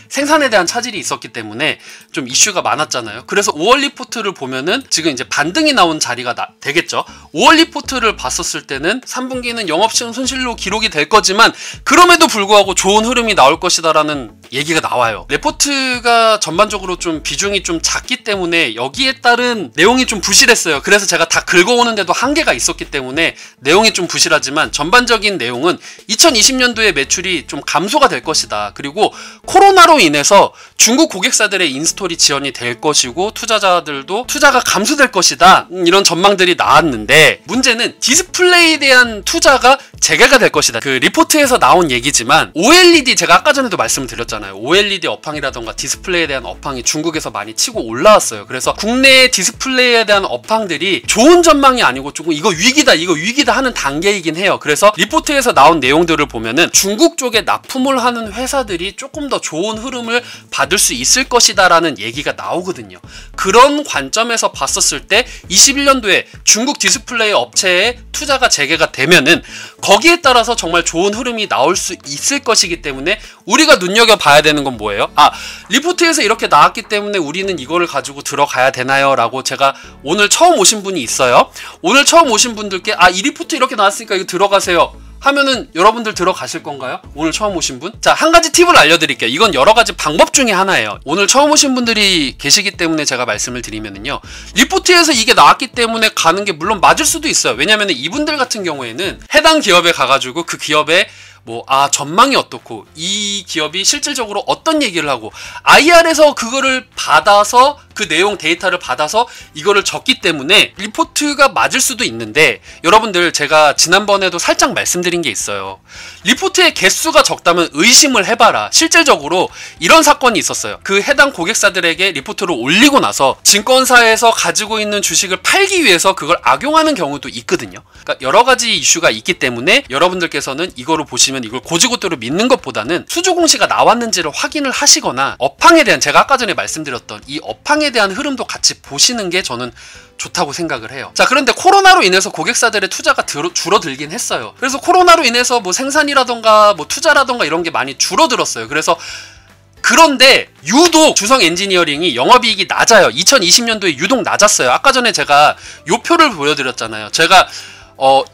생산에 대한 차질이 있었기 때문에 좀 이슈가 많았잖아요. 그래서 5월 리포트를 보면은 지금 이제 반등이 나온 자리가 되겠죠. 5월 리포트를 봤었을 때는 3분기는 영업시험 손실로 기록이 될 거지만 그럼에도 불구하고 좋은 흐름이 나올 것이다 라는 얘기가 나와요. 레포트가 전반적으로 좀 비중이 좀 작기 때문에 여기에 따른 내용이 좀 부실했어요. 그래서 제가 다 긁어오는데도 한계가 있었기 때문에 내용이 좀 부실하지만 전반적인 내용은 2020년도에 매출이 좀 감소가 될 것이다. 그리고 코로나로 인해서 중국 고객사들의 인스톨이 지연이 될 것이고 투자자들도 투자가 감소될 것이다. 이런 전망들이 나왔는데 문제는 디스플레이에 대한 투자가 재개가 될 것이다. 그 리포트에서 나온 얘기지만 OLED 제가 아까 전에도 말씀을 드렸잖아요. OLED 업황이라던가 디스플레이에 대한 업황이 중국에서 많이 치고 올라왔어요. 그래서 국내 디스플레이에 대한 업황들이 좋은 전망이 아니고 조금 이거 위기다 하는 단계이긴 해요. 그래서 리포트에서 나온 내용들을 보면은 중국 쪽에 납품을 하는 회사들이 조금 더 좋은 흐름을 받을 수 있을 것이다 라는 얘기가 나오거든요. 그런 관점에서 봤었을 때 21년도에 중국 디스플레이 업체에 투자가 재개가 되면은 거기에 따라서 정말 좋은 흐름이 나올 수 있을 것이기 때문에 우리가 눈여겨봐야 되는 건 뭐예요? 리포트에서 이렇게 나왔기 때문에 우리는 이거를 가지고 들어가야 되나요? 라고 제가 오늘 처음 오신 분이 있어요. 오늘 처음 오신 분들께 이 리포트 이렇게 나왔으니까 이거 들어가세요 하면은 여러분들 들어가실 건가요? 오늘 처음 오신 분? 자, 한 가지 팁을 알려드릴게요. 이건 여러 가지 방법 중에 하나예요. 오늘 처음 오신 분들이 계시기 때문에 제가 말씀을 드리면은요, 리포트에서 이게 나왔기 때문에 가는 게 물론 맞을 수도 있어요. 왜냐면은 이분들 같은 경우에는 해당 기업에 가가지고 그 기업에 전망이 어떻고 이 기업이 실질적으로 어떤 얘기를 하고 IR에서 그거를 받아서 그 내용 데이터를 받아서 이거를 적기 때문에 리포트가 맞을 수도 있는데 여러분들 제가 지난번에도 살짝 말씀드린 게 있어요. 리포트의 개수가 적다면 의심을 해봐라. 실질적으로 이런 사건이 있었어요. 그 해당 고객사들에게 리포트를 올리고 나서 증권사에서 가지고 있는 주식을 팔기 위해서 그걸 악용하는 경우도 있거든요. 그러니까 여러 가지 이슈가 있기 때문에 여러분들께서는 이거를 보시면 이걸 고지고대로 믿는 것보다는 수주 공시가 나왔는지를 확인을 하시거나 업황에 대한, 제가 아까 전에 말씀드렸던 이 업황에 대한 흐름도 같이 보시는 게 저는 좋다고 생각을 해요. 자, 그런데 코로나로 인해서 고객사들의 투자가 줄어들긴 했어요. 그래서 코로나로 인해서 생산이라던가 투자라던가 이런 게 많이 줄어들었어요. 그런데 유독 주성 엔지니어링이 영업이익이 낮아요. 2020년도에 유독 낮았어요. 아까 전에 제가 요 표를 보여드렸잖아요. 제가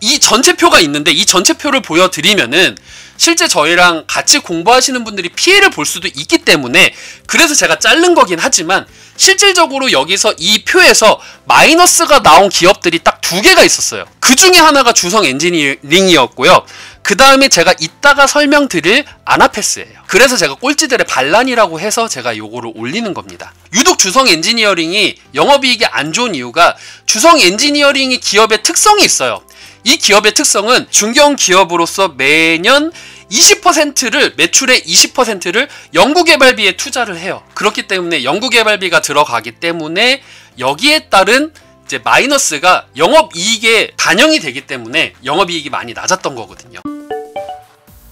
이 전체표가 있는데 이 전체표를 보여드리면은 실제 저희랑 같이 공부하시는 분들이 피해를 볼 수도 있기 때문에 그래서 제가 자른 거긴 하지만 실질적으로 여기서 이 표에서 마이너스가 나온 기업들이 딱 2개가 있었어요. 그 중에 하나가 주성 엔지니어링이었고요. 그 다음에 제가 이따가 설명드릴 아나페스예요. 그래서 제가 꼴찌들의 반란이라고 해서 제가 요거를 올리는 겁니다. 유독 주성 엔지니어링이 영업이익이 안 좋은 이유가 주성 엔지니어링이 기업의 특성이 있어요. 이 기업의 특성은 중견기업으로서 매년 20%를 매출의 20%를 연구개발비에 투자를 해요. 그렇기 때문에 연구개발비가 들어가기 때문에 여기에 따른 이제 마이너스가 영업이익에 반영이 되기 때문에 영업이익이 많이 낮았던 거거든요.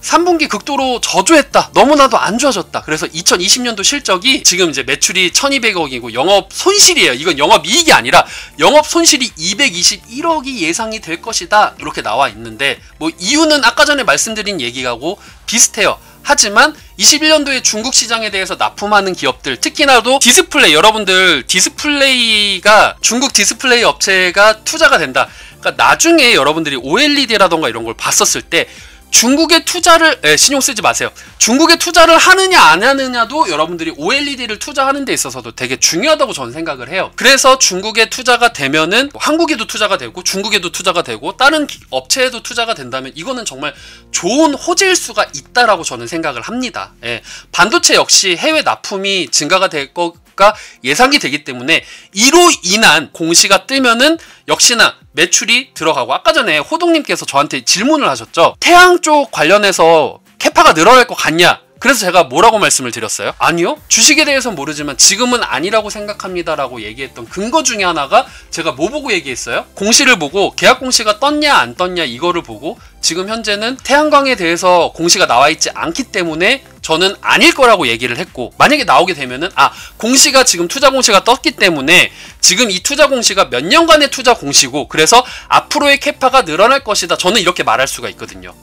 3분기 극도로 저조했다. 너무나도 안 좋아졌다. 그래서 2020년도 실적이 지금 이제 매출이 1200억이고 영업 손실이에요. 이건 영업 이익이 아니라 영업 손실이 221억이 예상이 될 것이다. 이렇게 나와 있는데 이유는 아까 전에 말씀드린 얘기하고 비슷해요. 하지만 21년도에 중국 시장에 대해서 납품하는 기업들, 특히나도 디스플레이, 여러분들 디스플레이가 중국 디스플레이 업체가 투자가 된다. 그러니까 나중에 여러분들이 OLED라던가 이런 걸 봤었을 때 중국의 투자를 신경 쓰지 마세요. 중국에 투자를 하느냐 안 하느냐도 여러분들이 OLED를 투자하는 데 있어서도 되게 중요하다고 저는 생각을 해요. 그래서 중국에 투자가 되면은 한국에도 투자가 되고 중국에도 투자가 되고 다른 업체에도 투자가 된다면 이거는 정말 좋은 호재일 수가 있다라고 저는 생각을 합니다. 반도체 역시 해외 납품이 증가가 될 거가 예상이 되기 때문에 이로 인한 공시가 뜨면은 역시나 매출이 들어가고, 아까 전에 호동님께서 저한테 질문을 하셨죠. 태양 쪽 관련해서 캐파가 늘어날 것 같냐? 그래서 제가 뭐라고 말씀을 드렸어요? 아니요, 주식에 대해서는 모르지만 지금은 아니라고 생각합니다 라고 얘기했던 근거 중에 하나가 제가 뭐 보고 얘기했어요? 공시를 보고 계약 공시가 떴냐 안 떴냐 이거를 보고 지금 현재는 태양광에 대해서 공시가 나와 있지 않기 때문에 저는 아닐 거라고 얘기를 했고, 만약에 나오게 되면은 공시가 지금 투자 공시가 떴기 때문에 지금 이 투자 공시가 몇 년간의 투자 공시고 그래서 앞으로의 캐파가 늘어날 것이다. 저는 이렇게 말할 수가 있거든요.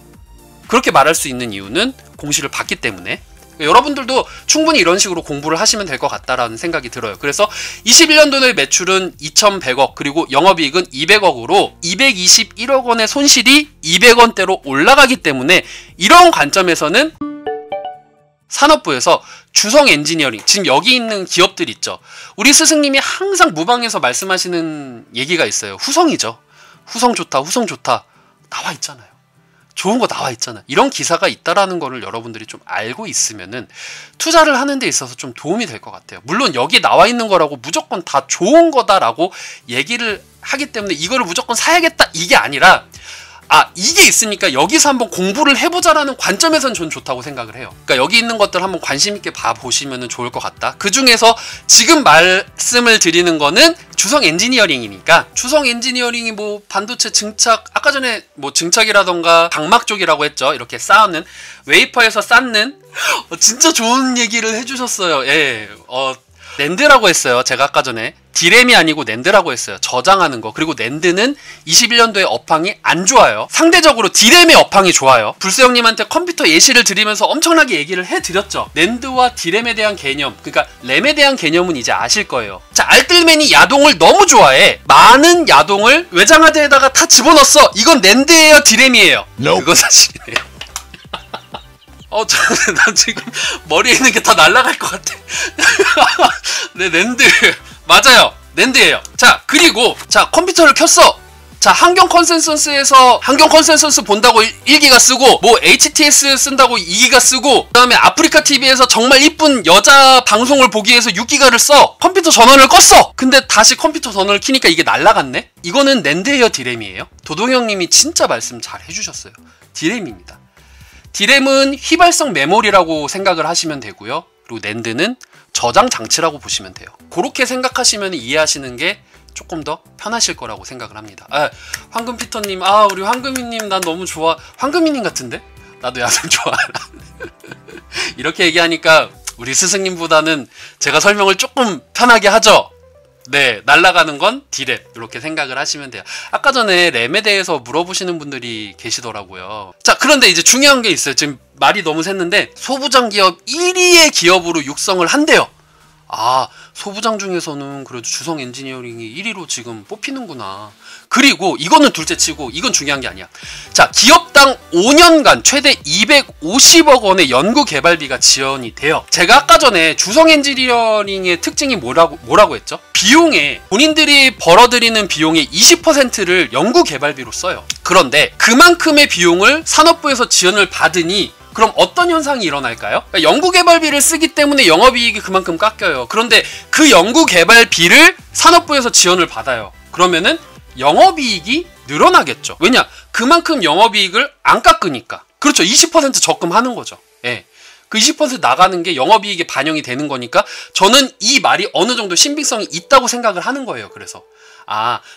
그렇게 말할 수 있는 이유는 공시를 봤기 때문에 여러분들도 충분히 이런 식으로 공부를 하시면 될 것 같다라는 생각이 들어요. 그래서 21년도의 매출은 2,100억 그리고 영업이익은 200억으로 221억 원의 손실이 200원대로 올라가기 때문에 이런 관점에서는 산업부에서 주성 엔지니어링, 지금 여기 있는 기업들 있죠. 우리 스승님이 항상 무방에서 말씀하시는 얘기가 있어요. 후성이죠. 후성 좋다, 후성 좋다. 나와 있잖아요. 좋은 거 나와 있잖아. 이런 기사가 있다라는 거를 여러분들이 좀 알고 있으면은 투자를 하는 데 있어서 좀 도움이 될 것 같아요. 물론 여기 나와 있는 거라고 무조건 다 좋은 거다라고 얘기를 하기 때문에 이거를 무조건 사야겠다 이게 아니라 이게 있으니까 여기서 한번 공부를 해보자라는 관점에선 전 좋다고 생각을 해요. 그러니까 여기 있는 것들 한번 관심 있게 봐보시면 좋을 것 같다. 그 중에서 지금 말씀을 드리는 거는 주성 엔지니어링이니까 주성 엔지니어링이 뭐 반도체 증착, 아까 전에 뭐 증착이라던가 방막 쪽이라고 했죠. 이렇게 쌓는 웨이퍼에서 쌓는 진짜 좋은 얘기를 해주셨어요. 예, 낸드라고 했어요. 제가 아까 전에 디램이 아니고 낸드라고 했어요. 저장하는 거. 그리고 낸드는 21년도에 업황이 안 좋아요. 상대적으로 디램의 업황이 좋아요. 불스 형님한테 컴퓨터 예시를 드리면서 엄청나게 얘기를 해드렸죠. 낸드와 디램에 대한 개념, 그러니까 램에 대한 개념은 이제 아실 거예요. 자, 알뜰맨이 야동을 너무 좋아해. 많은 야동을 외장하드에다가 다 집어넣었어. 이건 낸드예요, 디램이에요? 그거 사실이에요. 나 지금 머리에 있는 게 다 날아갈 것 같아. 네, 낸드. 맞아요. 낸드예요. 자, 그리고 자, 컴퓨터를 켰어. 자, 환경 컨센서스에서 환경 컨센서스 본다고 1기가 쓰고 뭐 HTS 쓴다고 2기가 쓰고 그다음에 아프리카 TV에서 정말 이쁜 여자 방송을 보기 위해서 6기가를 써. 컴퓨터 전원을 껐어. 근데 다시 컴퓨터 전원을 켜니까 이게 날아갔네. 이거는 낸드예요, 디램이에요? 도동형님이 진짜 말씀 잘 해주셨어요. 디램입니다. 디램은 휘발성 메모리라고 생각을 하시면 되고요. 그리고 낸드는 저장 장치라고 보시면 돼요. 그렇게 생각하시면 이해하시는 게 조금 더 편하실 거라고 생각을 합니다. 황금피터님, 우리 황금이님 난 너무 좋아. 황금이님 같은데? 나도 야생 좋아하라. 이렇게 얘기하니까 우리 스승님보다는 제가 설명을 조금 편하게 하죠. 네, 날아가는 건 디램 이렇게 생각을 하시면 돼요. 아까 전에 램에 대해서 물어보시는 분들이 계시더라고요. 자, 그런데 이제 중요한 게 있어요. 지금 말이 너무 샜는데 소부장 기업 1위의 기업으로 육성을 한대요. 소부장 중에서는 그래도 주성 엔지니어링이 1위로 지금 뽑히는구나. 그리고 이거는 둘째치고 이건 중요한 게 아니야. 자, 기업당 5년간 최대 250억 원의 연구 개발비가 지원이 돼요. 제가 아까 전에 주성 엔지니어링의 특징이 뭐라고 했죠? 비용에 본인들이 벌어들이는 비용의 20%를 연구 개발비로 써요. 그런데 그만큼의 비용을 산업부에서 지원을 받으니 그럼 어떤 현상이 일어날까요? 그러니까 연구개발비를 쓰기 때문에 영업이익이 그만큼 깎여요. 그런데 그 연구개발비를 산업부에서 지원을 받아요. 그러면은 영업이익이 늘어나겠죠. 왜냐? 그만큼 영업이익을 안 깎으니까. 그렇죠. 20% 적금하는 거죠. 예. 그 20% 나가는 게 영업이익에 반영이 되는 거니까 저는 이 말이 어느 정도 신빙성이 있다고 생각을 하는 거예요. 그래서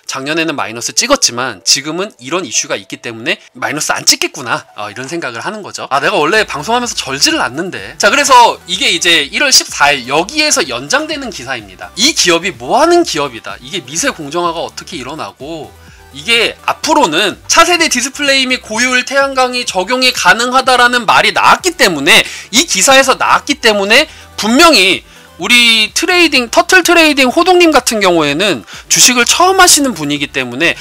작년에는 마이너스 찍었지만 지금은 이런 이슈가 있기 때문에 마이너스 안 찍겠구나 이런 생각을 하는 거죠. 내가 원래 방송하면서 절지를 않는데. 자, 그래서 이게 이제 1월 14일 여기에서 연장되는 기사입니다. 이 기업이 뭐하는 기업이다. 이게 미세 공정화가 어떻게 일어나고 이게 앞으로는 차세대 디스플레이 및 고효율 태양광이 적용이 가능하다라는 말이 나왔기 때문에 이 기사에서 나왔기 때문에 분명히 우리 트레이딩, 터틀 트레이딩 호동님 같은 경우에는 주식을 처음 하시는 분이기 때문에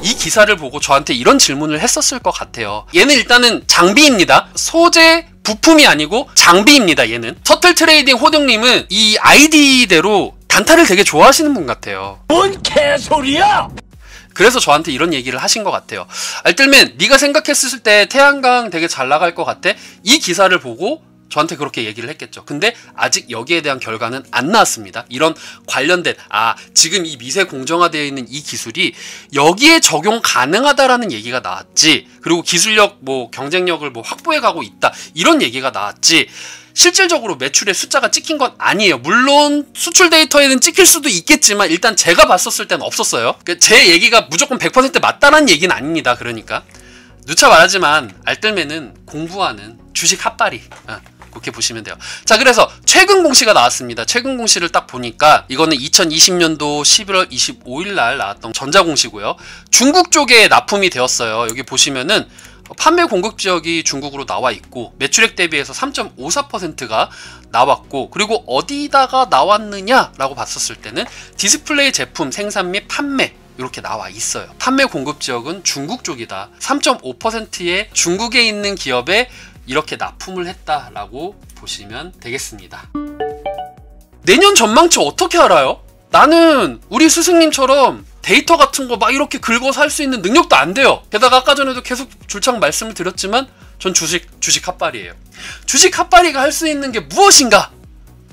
이 기사를 보고 저한테 이런 질문을 했었을 것 같아요. 얘는 일단은 장비입니다. 소재, 부품이 아니고 장비입니다. 얘는 터틀 트레이딩 호동님은 이 아이디대로 단타를 되게 좋아하시는 분 같아요. 뭔 개소리야! 그래서 저한테 이런 얘기를 하신 것 같아요. 알뜰맨, 네가 생각했을 때 태양광 되게 잘 나갈 것 같아? 이 기사를 보고 저한테 그렇게 얘기를 했겠죠. 근데 아직 여기에 대한 결과는 안 나왔습니다. 이런 관련된 지금 이 미세 공정화되어 있는 이 기술이 여기에 적용 가능하다라는 얘기가 나왔지. 그리고 기술력 경쟁력을 확보해 가고 있다. 이런 얘기가 나왔지. 실질적으로 매출의 숫자가 찍힌 건 아니에요. 물론 수출 데이터에는 찍힐 수도 있겠지만 일단 제가 봤었을 때는 없었어요. 제 얘기가 무조건 100% 맞다라는 얘기는 아닙니다. 그러니까 누차 말하지만 알뜰맨은 공부하는 주식 핫바리 그렇게 보시면 돼요. 자, 그래서 최근 공시가 나왔습니다. 최근 공시를 딱 보니까 이거는 2020년도 11월 25일 날 나왔던 전자공시고요. 중국 쪽에 납품이 되었어요. 여기 보시면은 판매 공급 지역이 중국으로 나와 있고 매출액 대비해서 3.54%가 나왔고, 그리고 어디다가 나왔느냐라고 봤었을 때는 디스플레이 제품 생산 및 판매 이렇게 나와 있어요. 판매 공급 지역은 중국 쪽이다. 3.5%의 중국에 있는 기업에 이렇게 납품을 했다라고 보시면 되겠습니다. 내년 전망치 어떻게 알아요? 나는 우리 스승님처럼 데이터 같은 거 막 이렇게 긁어서 할 수 있는 능력도 안 돼요. 게다가 아까 전에도 계속 줄창 말씀을 드렸지만 전 주식 핫바리예요. 주식 핫바리가 할 수 있는 게 무엇인가?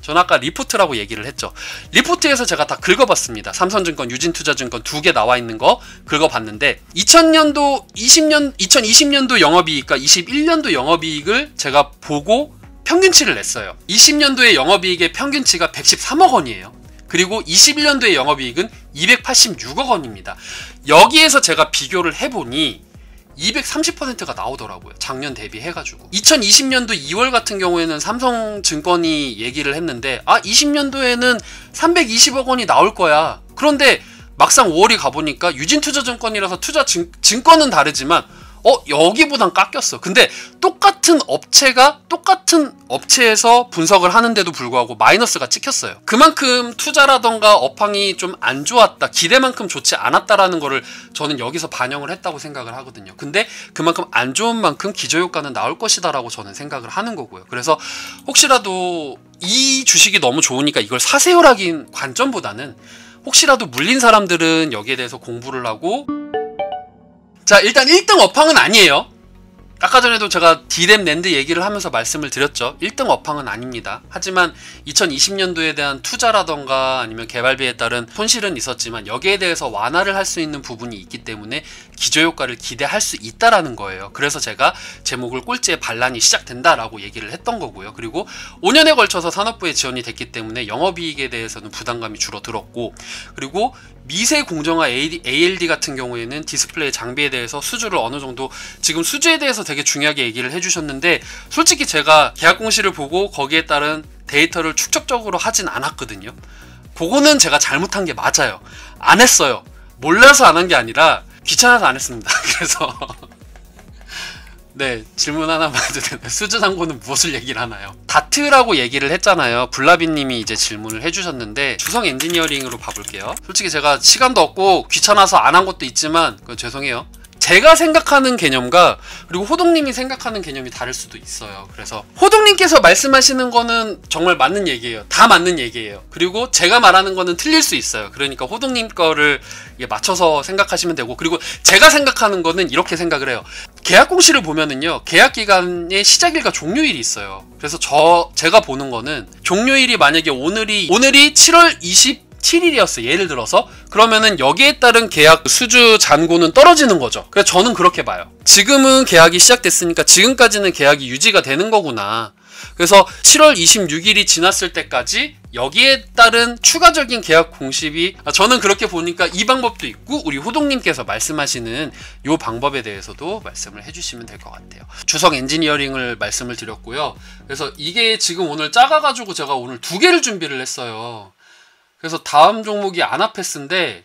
전 아까 리포트라고 얘기를 했죠. 리포트에서 제가 다 긁어봤습니다. 삼성증권, 유진투자증권 2개 나와 있는 거 긁어봤는데 2020년도 영업이익과 21년도 영업이익을 제가 보고 평균치를 냈어요. 20년도의 영업이익의 평균치가 113억 원이에요. 그리고 21년도의 영업이익은 286억 원입니다. 여기에서 제가 비교를 해보니 230%가 나오더라고요. 작년 대비해가지고. 2020년도 2월 같은 경우에는 삼성증권이 얘기를 했는데 20년도에는 320억 원이 나올 거야. 그런데 막상 5월이 가보니까 유진투자증권이라서 증권은 다르지만 여기보단 깎였어. 근데 똑같은 업체에서 분석을 하는데도 불구하고 마이너스가 찍혔어요. 그만큼 투자라던가 업황이 좀 안 좋았다, 기대만큼 좋지 않았다라는 거를 저는 여기서 반영을 했다고 생각을 하거든요. 근데 그만큼 안 좋은 만큼 기저효과는 나올 것이다 라고 저는 생각을 하는 거고요. 그래서 혹시라도 이 주식이 너무 좋으니까 이걸 사세요라긴 관점보다는 혹시라도 물린 사람들은 여기에 대해서 공부를 하고, 자, 일단 1등 업황은 아니에요. 아까 전에도 제가 D램 랜드 얘기를 하면서 말씀을 드렸죠. 1등 업황은 아닙니다. 하지만 2020년도에 대한 투자라던가 아니면 개발비에 따른 손실은 있었지만 여기에 대해서 완화를 할 수 있는 부분이 있기 때문에 기저효과를 기대할 수 있다라는 거예요. 그래서 제가 제목을 꼴찌의 반란이 시작된다라고 얘기를 했던 거고요. 그리고 5년에 걸쳐서 산업부에 지원이 됐기 때문에 영업이익에 대해서는 부담감이 줄어들었고, 그리고 미세 공정화 ALD 같은 경우에는 디스플레이 장비에 대해서 수주를 어느 정도, 지금 수주에 대해서 되게 중요하게 얘기를 해주셨는데 솔직히 제가 계약 공시를 보고 거기에 따른 데이터를 축적적으로 하진 않았거든요. 그거는 제가 잘못한 게 맞아요. 안 했어요. 몰라서 안 한 게 아니라 귀찮아서 안 했습니다. 그래서 네, 질문 하나만 해도 되나요? 수주 상고는 무엇을 얘기를 하나요? 다트라고 얘기를 했잖아요. 블라비님이 이제 질문을 해주셨는데 주성 엔지니어링으로 봐볼게요. 솔직히 제가 시간도 없고 귀찮아서 안 한 것도 있지만 죄송해요. 제가 생각하는 개념과 그리고 호동님이 생각하는 개념이 다를 수도 있어요. 그래서 호동님께서 말씀하시는 거는 정말 맞는 얘기예요. 다 맞는 얘기예요. 그리고 제가 말하는 거는 틀릴 수 있어요. 그러니까 호동님 거를 맞춰서 생각하시면 되고, 그리고 제가 생각하는 거는 이렇게 생각을 해요. 계약 공시를 보면은요, 계약 기간의 시작일과 종료일이 있어요. 그래서 제가 보는 거는 종료일이 만약에 오늘이 7월 27일이었어요. 예를 들어서. 그러면은 여기에 따른 계약 수주 잔고는 떨어지는 거죠. 그래서 저는 그렇게 봐요. 지금은 계약이 시작됐으니까 지금까지는 계약이 유지가 되는 거구나. 그래서 7월 26일이 지났을 때까지 여기에 따른 추가적인 계약 공시비, 저는 그렇게 보니까 이 방법도 있고 우리 호동님께서 말씀하시는 이 방법에 대해서도 말씀을 해주시면 될 것 같아요. 주성 엔지니어링을 말씀을 드렸고요. 그래서 이게 지금 오늘 작아가지고 제가 오늘 2개를 준비를 했어요. 그래서 다음 종목이 아나페스인데